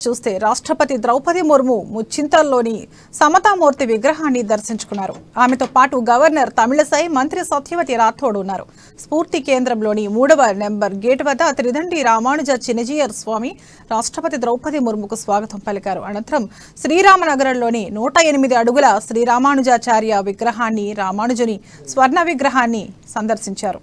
చూస్తే రాష్ట్రపతి ద్రౌపది ముర్ము ముచ్చింతల్లోని సమతామూర్తి విగ్రహాన్ని దర్శించుకున్నారు. ఆమెతో పాటు గవర్నర్ తమిళసై, మంత్రి సత్యవతి రాథోడ్ ఉన్నారు. స్ఫూర్తి కేంద్రంలోని 3వ నెంబర్ గేట్ వద్ద త్రిదండి రామానుజ చినజీయర్ స్వామి రాష్ట్రపతి ద్రౌపది ముర్ముకు స్వాగతం పలికారు. అనంతరం శ్రీరామనగరంలోని 108 అడుగుల శ్రీరామానుజాచార్య విగ్రహాన్ని, రామానుజుని స్వర్ణ విగ్రహాన్ని సందర్శించారు.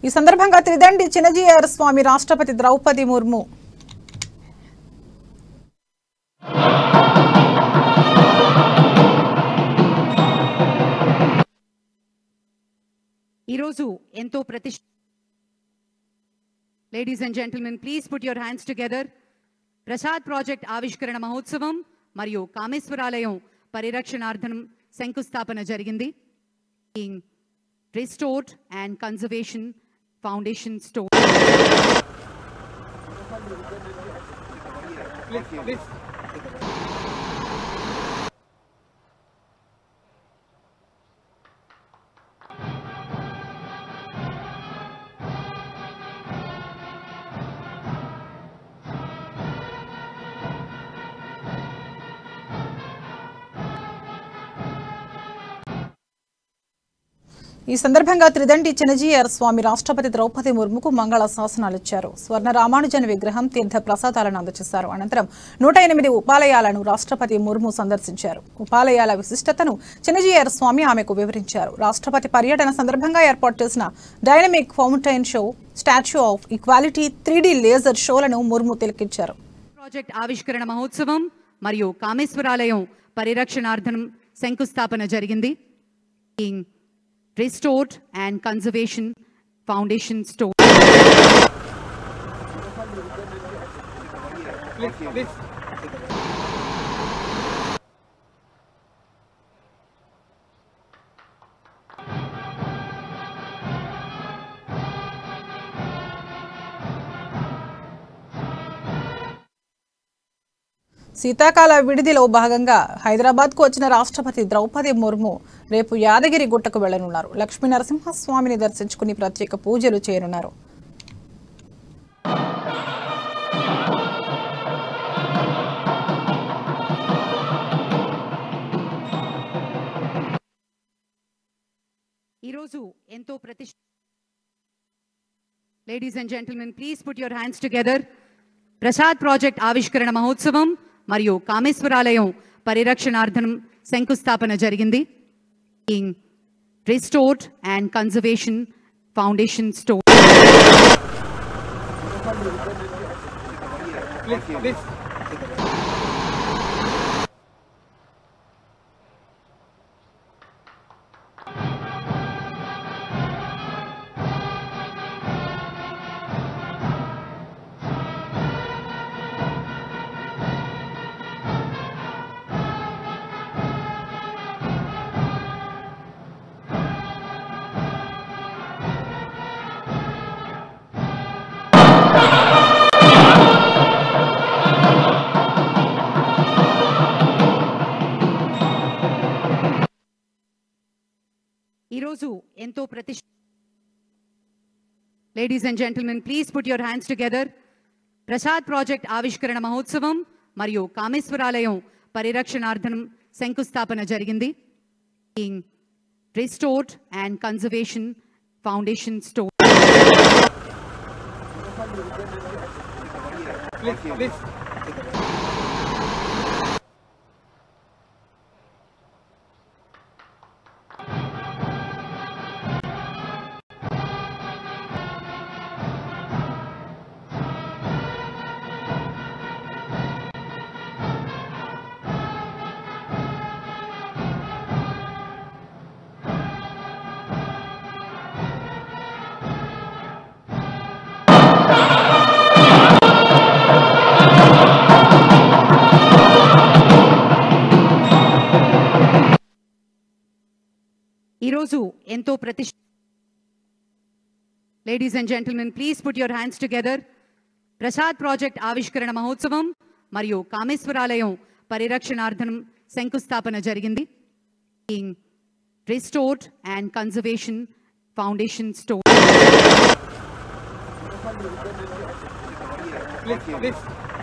ఈ సందర్భంగా త్రిదండి చినజీయర్ స్వామి రాష్ట్రపతి ద్రౌపది ముర్ము ఈరోజు ఎంతో Ladies and gentlemen, please put your hands together. Prasad project ఆవిష్కరణ మహోత్సవం మరియు కామేశ్వరాలయం పరిరక్షణార్థం శంకుస్థాపన జరిగింది. Restored and conservation foundation stone. Please. ఈ సందర్భంగా త్రిదండి చినజీయర్ స్వామి రాష్ట్రపతి ద్రౌపది ముర్ముకు మంగళ శాసనాలు ఇచ్చారు. స్వర్ణ రామానుజన్ విగ్రహం, తీర్థ ప్రసాదాలను అందజేశారు. అనంతరం 108 ఉపాలయాలను రాష్ట్రపతి ముర్ము సందర్శించారు. ఉపాలయాల విశిష్టతను చినజీయర్ స్వామి ఆమెకు వివరించారు. రాష్ట్రపతి పర్యటన సందర్భంగా ఏర్పాటు చేసిన dynamic fountain show, statue of equality, 3D laser షోలను ముర్ము తిలకించారు. ప్రాజెక్ట్ ఆవిష్కరణ మహోత్సవం మరియు కామేశ్వరాలయం పరిరక్షణార్థం శంకుస్థాపన జరిగింది. Restored and conservation foundation stone. Please. శీతాకాల విడిదిలో భాగంగా హైదరాబాద్కు వచ్చిన రాష్ట్రపతి ద్రౌపది ముర్ము రేపు యాదగిరి గుట్టకు వెళ్లనున్నారు. లక్ష్మీ నరసింహస్వామిని దర్శించుకుని ప్రత్యేక పూజలు చేయనున్నారు. ఈరోజు ఎంతో Ladies and gentlemen, please put your hands together. Prasad project ఆవిష్కరణ మహోత్సవం మరియు కామేశ్వరాలయం పరిరక్షణార్థం శంకుస్థాపన జరిగింది. Restored and conservation foundation stone. Please. ఈరోజు ఎంతో Ladies and gentlemen, please put your hands together. Prasad project ఆవిష్కరణ మహోత్సవం మరియు కామేశ్వరాలయం పరిరక్షణార్థం శంకుస్థాపన జరిగింది. Restored and conservation foundation stone. Please. ఈరోజు ఎంతో Ladies and gentlemen, please put your hands together. Prasad project ఆవిష్కరణ మహోత్సవం మరియు కామేశ్వరాలయం పరిరక్షణార్థం శంకుస్థాపన జరిగింది. Restored and Conservation Foundation Stone. Please.